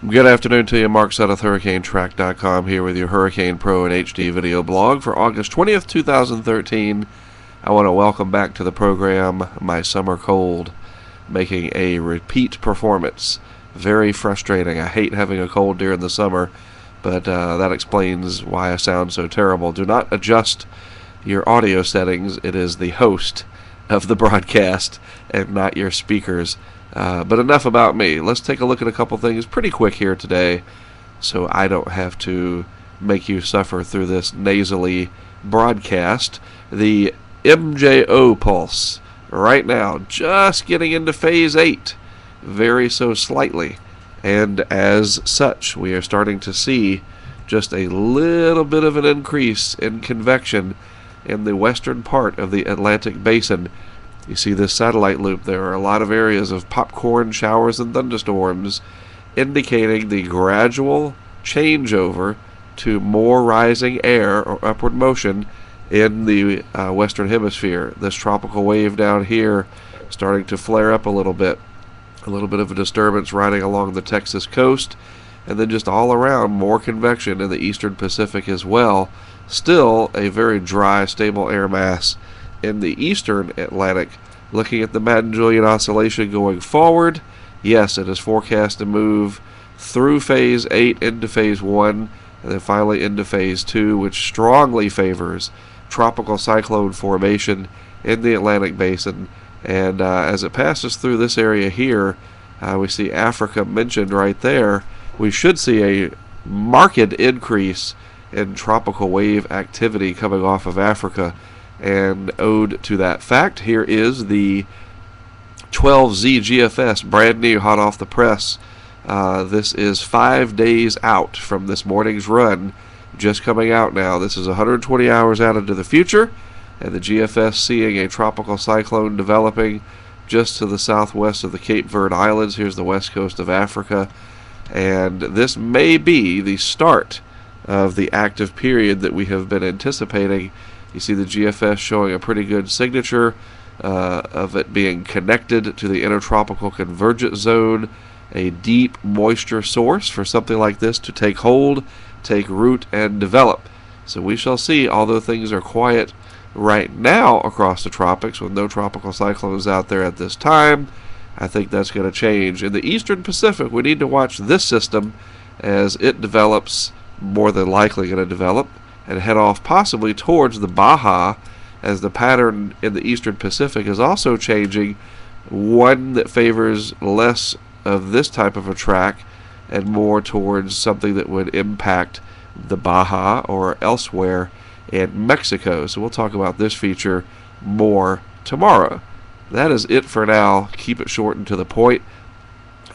Good afternoon to you. Mark Sudduth, HurricaneTrack.com, here with your Hurricane Pro and HD video blog for August 20th, 2013. I want to welcome back to the program my summer cold, making a repeat performance. Very frustrating. I hate having a cold during the summer, but that explains why I sound so terrible. Do not adjust your audio settings. It is the host of the broadcast and not your speakers. But enough about me. Let's take a look at a couple things pretty quick here today so I don't have to make you suffer through this nasally broadcast. The MJO pulse right now just getting into phase 8, very so slightly, and as such we are starting to see just a little bit of an increase in convection in the western part of the Atlantic basin. You see this satellite loop. There are a lot of areas of popcorn showers and thunderstorms, indicating the gradual changeover to more rising air or upward motion in the western hemisphere. This tropical wave down here starting to flare up a little bit of a disturbance riding along the Texas coast, and then just all around more convection in the eastern Pacific as well. Still a very dry, stable air mass in the eastern Atlantic. Looking at the Madden-Julian oscillation going forward, yes, it is forecast to move through phase 8 into phase 1 and then finally into phase 2, which strongly favors tropical cyclone formation in the Atlantic basin. And as it passes through this area here, we see Africa mentioned right there. We should see a marked increase in tropical wave activity coming off of Africa. And owed to that fact, here is the 12Z GFS, brand new, hot off the press. This is 5 days out from this morning's run, just coming out now. This is 120 hours out into the future, and the GFS seeing a tropical cyclone developing just to the southwest of the Cape Verde Islands. Here's the west coast of Africa, and this may be the start of the active period that we have been anticipating. You see the GFS showing a pretty good signature of it being connected to the intertropical convergence zone, a deep moisture source for something like this to take hold, take root, and develop. So we shall see. Although things are quiet right now across the tropics with no tropical cyclones out there at this time, I think that's going to change. In the eastern Pacific, we need to watch this system as it develops, more than likely going to develop, and head off possibly towards the Baja, as the pattern in the eastern Pacific is also changing, one that favors less of this type of a track and more towards something that would impact the Baja or elsewhere in Mexico. So we'll talk about this feature more tomorrow. That is it for now. Keep it short and to the point.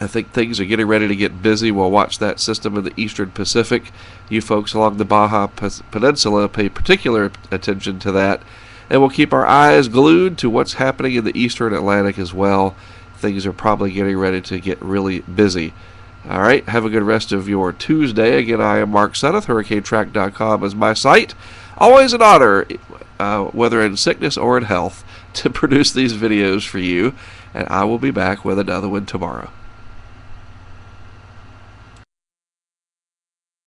I think things are getting ready to get busy. We'll watch that system in the eastern Pacific. You folks along the Baja Peninsula pay particular attention to that. And we'll keep our eyes glued to what's happening in the eastern Atlantic as well. Things are probably getting ready to get really busy. All right, have a good rest of your Tuesday. Again, I am Mark Sudduth. HurricaneTrack.com is my site. Always an honor, whether in sickness or in health, to produce these videos for you. And I will be back with another one tomorrow.